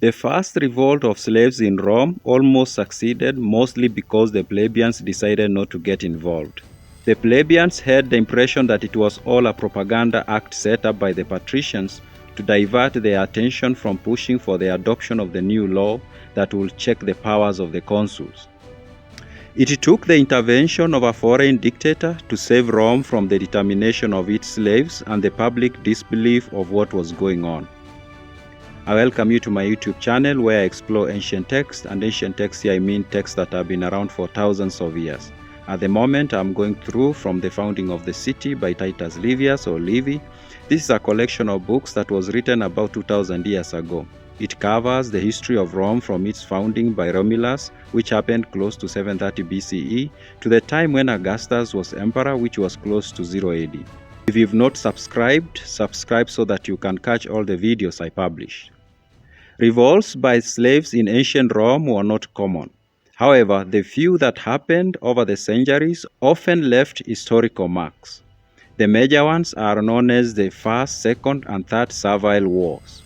The first revolt of slaves in Rome almost succeeded, mostly because the plebeians decided not to get involved. The plebeians had the impression that it was all a propaganda act set up by the patricians to divert their attention from pushing for the adoption of the new law that would check the powers of the consuls. It took the intervention of a foreign dictator to save Rome from the determination of its slaves and the public disbelief of what was going on. I welcome you to my YouTube channel where I explore ancient texts, and ancient texts here I mean texts that have been around for thousands of years. At the moment I'm going through From the Founding of the City by Titus Livius or Livy. This is a collection of books that was written about 2000 years ago. It covers the history of Rome from its founding by Romulus, which happened close to 730 BCE, to the time when Augustus was emperor, which was close to 0 AD. If you've not subscribed, subscribe so that you can catch all the videos I publish. Revolts by slaves in ancient Rome were not common. However, the few that happened over the centuries often left historical marks. The major ones are known as the First, Second, and Third Servile Wars.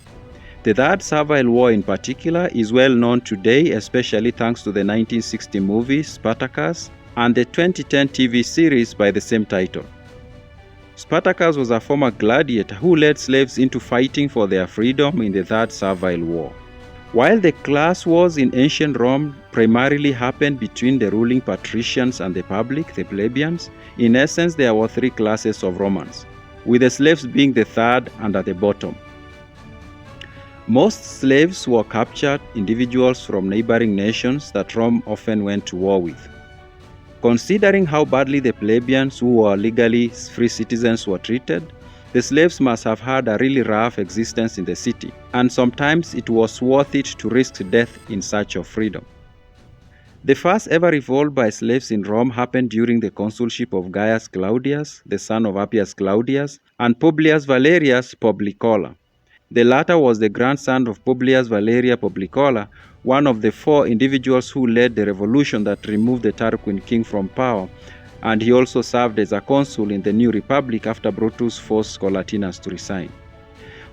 The Third Servile War in particular is well known today, especially thanks to the 1960 movie Spartacus and the 2010 TV series by the same title. Spartacus was a former gladiator who led slaves into fighting for their freedom in the Third Servile War. While the class wars in ancient Rome primarily happened between the ruling patricians and the public, the plebeians, in essence there were three classes of Romans, with the slaves being the third and at the bottom. Most slaves were captured individuals from neighboring nations that Rome often went to war with. Considering how badly the plebeians, who were legally free citizens, were treated, the slaves must have had a really rough existence in the city, and sometimes it was worth it to risk death in search of freedom. The first ever revolt by slaves in Rome happened during the consulship of Gaius Claudius, the son of Appius Claudius, and Publius Valerius Publicola. The latter was the grandson of Publius Valerius Publicola, one of the four individuals who led the revolution that removed the Tarquin king from power, and he also served as a consul in the new republic after Brutus forced Collatinus to resign.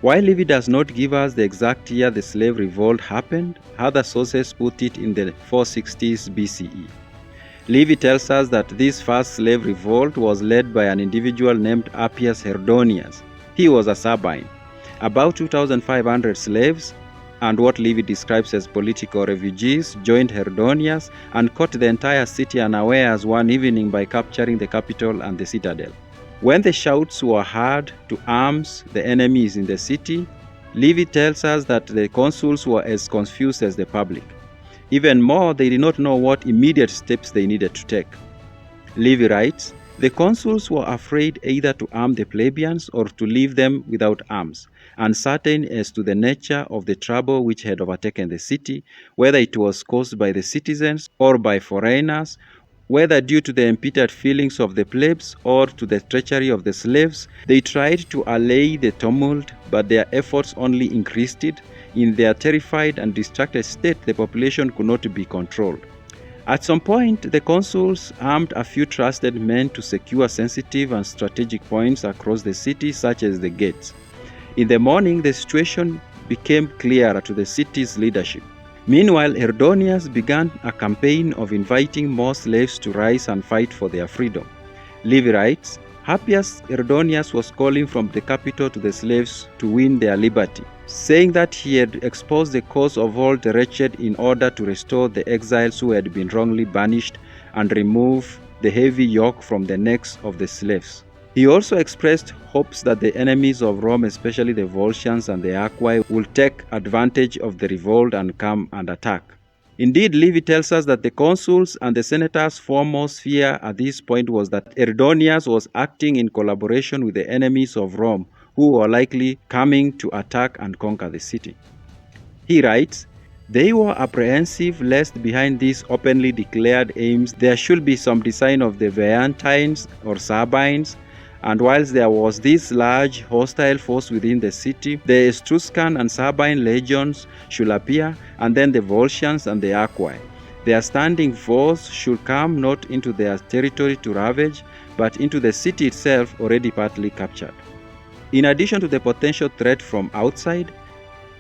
While Livy does not give us the exact year the slave revolt happened, other sources put it in the 460s BCE. Livy tells us that this first slave revolt was led by an individual named Appius Herdonius. He was a Sabine. About 2,500 slaves, and what Livy describes as political refugees, joined Herdonius and caught the entire city unawares one evening by capturing the capital and the citadel. When the shouts were heard to arms the enemies in the city, Livy tells us that the consuls were as confused as the public. Even more, they did not know what immediate steps they needed to take. Livy writes, "The consuls were afraid either to arm the plebeians or to leave them without arms, uncertain as to the nature of the trouble which had overtaken the city, whether it was caused by the citizens or by foreigners, whether due to the embittered feelings of the plebs or to the treachery of the slaves. They tried to allay the tumult, but their efforts only increased it. In their terrified and distracted state, the population could not be controlled. At some point, the consuls armed a few trusted men to secure sensitive and strategic points across the city, such as the gates. In the morning, the situation became clearer to the city's leadership. Meanwhile, Herdonius began a campaign of inviting more slaves to rise and fight for their freedom. Livy writes, Appius Herdonius was calling from the capital to the slaves to win their liberty, saying that he had exposed the cause of all the wretched in order to restore the exiles who had been wrongly banished and remove the heavy yoke from the necks of the slaves. He also expressed hopes that the enemies of Rome, especially the Volscians and the Aquae, would take advantage of the revolt and come and attack. Indeed, Livy tells us that the consuls and the senators' foremost fear at this point was that Herdonius was acting in collaboration with the enemies of Rome, who were likely coming to attack and conquer the city. He writes, "They were apprehensive lest behind these openly declared aims there should be some design of the Veientines or Sabines, and whilst there was this large hostile force within the city, the Etruscan and Sabine legions should appear, and then the Volscians and the Aquae. Their standing force should come not into their territory to ravage, but into the city itself already partly captured." In addition to the potential threat from outside,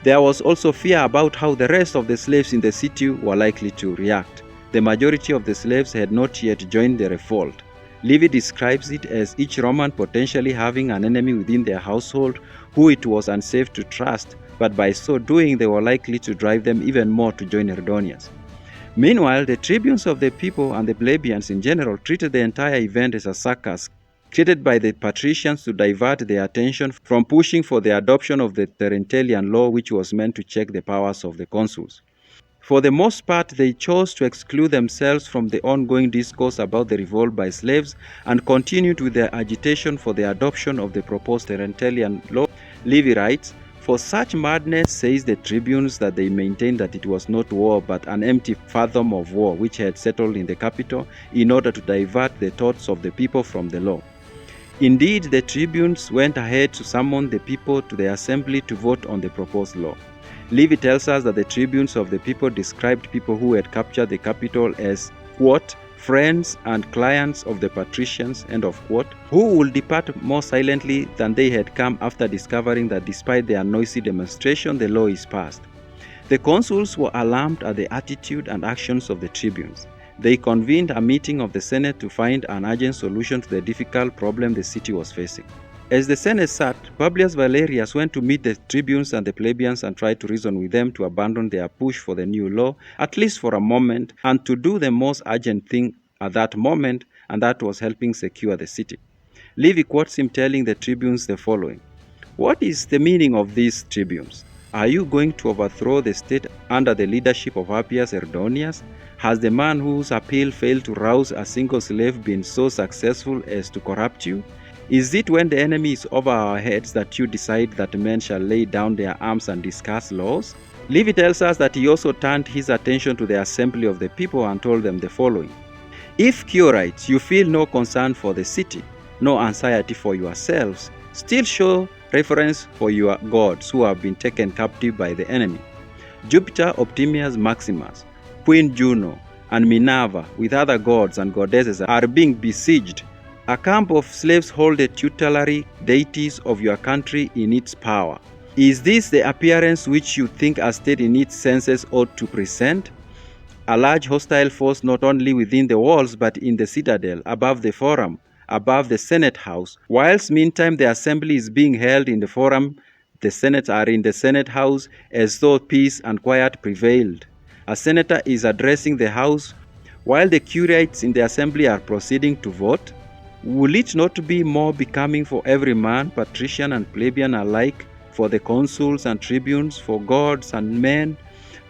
There was also fear about how the rest of the slaves in the city were likely to react. The majority of the slaves had not yet joined the revolt. Livy describes it as each Roman potentially having an enemy within their household who it was unsafe to trust, but by so doing they were likely to drive them even more to join Herdonius. Meanwhile, the tribunes of the people and the plebeians in general treated the entire event as a circus created by the patricians to divert their attention from pushing for the adoption of the Terentian law, which was meant to check the powers of the consuls. For the most part, they chose to exclude themselves from the ongoing discourse about the revolt by slaves and continued with their agitation for the adoption of the proposed Terentian law. Livy writes, "For such madness, says the tribunes, that they maintained that it was not war but an empty fathom of war which had settled in the capital in order to divert the thoughts of the people from the law." Indeed, the tribunes went ahead to summon the people to the assembly to vote on the proposed law. Livy tells us that the tribunes of the people described people who had captured the capital as, quote, friends and clients of the patricians, end of quote, who would depart more silently than they had come after discovering that despite their noisy demonstration, the law is passed. The consuls were alarmed at the attitude and actions of the tribunes. They convened a meeting of the Senate to find an urgent solution to the difficult problem the city was facing. As the Senate sat, Publius Valerius went to meet the tribunes and the plebeians and tried to reason with them to abandon their push for the new law, at least for a moment, and to do the most urgent thing at that moment, and that was helping secure the city. Livy quotes him telling the tribunes the following, "What is the meaning of these tribunes? Are you going to overthrow the state under the leadership of Appius Herdonius? Has the man whose appeal failed to rouse a single slave been so successful as to corrupt you? Is it when the enemy is over our heads that you decide that men shall lay down their arms and discuss laws?" Livy tells us that he also turned his attention to the assembly of the people and told them the following, "If Curites, you feel no concern for the city, no anxiety for yourselves, still show reverence for your gods who have been taken captive by the enemy. Jupiter, Optimius Maximus, Queen Juno, and Minerva, with other gods and goddesses, are being besieged. A camp of slaves hold the tutelary deities of your country in its power. Is this the appearance which you think a state in its senses ought to present? A large hostile force not only within the walls but in the citadel, above the forum, above the Senate house, whilst meantime the assembly is being held in the forum, the senates are in the Senate house, as though peace and quiet prevailed. A senator is addressing the house, while the curiates in the assembly are proceeding to vote. Will it not be more becoming for every man, patrician and plebeian alike, for the consuls and tribunes, for gods and men,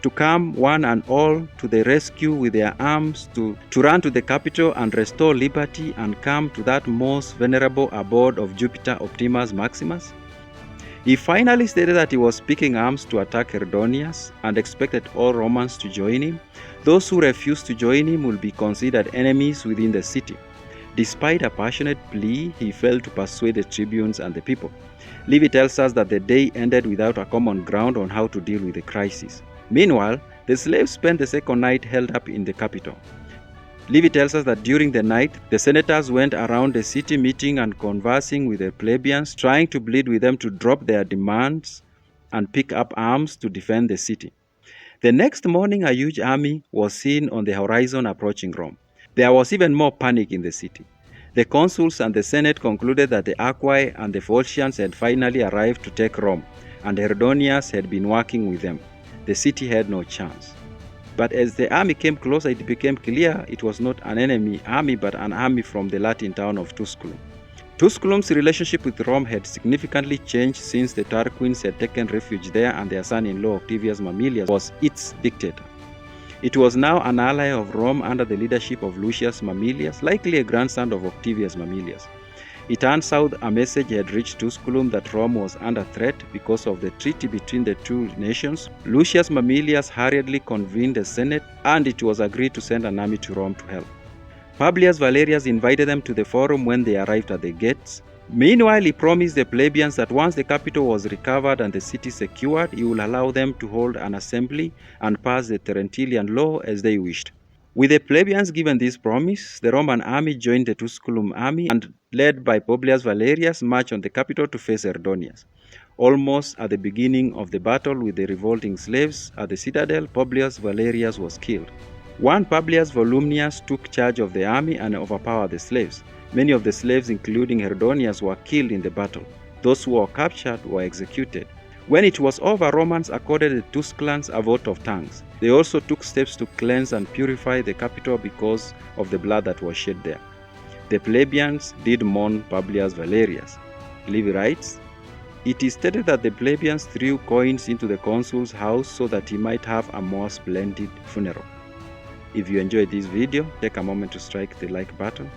to come one and all to the rescue with their arms, to run to the capital and restore liberty and come to that most venerable abode of Jupiter Optimus Maximus?" He finally stated that he was speaking arms to attack Herdonius and expected all Romans to join him. Those who refused to join him will be considered enemies within the city. Despite a passionate plea, he failed to persuade the tribunes and the people. Livy tells us that the day ended without a common ground on how to deal with the crisis. Meanwhile, the slaves spent the second night held up in the capital. Livy tells us that during the night, the senators went around the city meeting and conversing with the plebeians, trying to plead with them to drop their demands and pick up arms to defend the city. The next morning, a huge army was seen on the horizon approaching Rome. There was even more panic in the city. The consuls and the Senate concluded that the Aquae and the Volscians had finally arrived to take Rome, and Herdonius had been working with them. The city had no chance. But as the army came closer, it became clear it was not an enemy army, but an army from the Latin town of Tusculum. Tusculum's relationship with Rome had significantly changed since the Tarquins had taken refuge there and their son-in-law Octavius Mamilius was its dictator. It was now an ally of Rome under the leadership of Lucius Mamilius, likely a grandson of Octavius Mamilius. It turns out a message had reached Tusculum that Rome was under threat because of the treaty between the two nations. Lucius Mamilius hurriedly convened the Senate, and it was agreed to send an army to Rome to help. Publius Valerius invited them to the forum when they arrived at the gates. Meanwhile, he promised the plebeians that once the capital was recovered and the city secured, he would allow them to hold an assembly and pass the Terentian law as they wished. With the plebeians given this promise, the Roman army joined the Tusculum army and, led by Publius Valerius, marched on the capital to face Herdonius. Almost at the beginning of the battle with the revolting slaves at the citadel, Publius Valerius was killed. One Publius Valerius took charge of the army and overpowered the slaves. Many of the slaves, including Herdonius, were killed in the battle. Those who were captured were executed. When it was over, Romans accorded the Tusculans a vote of thanks. They also took steps to cleanse and purify the capital because of the blood that was shed there. The plebeians did mourn Publius Valerius. Livy writes, "It is stated that the plebeians threw coins into the consul's house so that he might have a more splendid funeral." If you enjoyed this video, take a moment to strike the like button.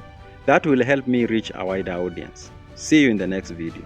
That will help me reach a wider audience. See you in the next video.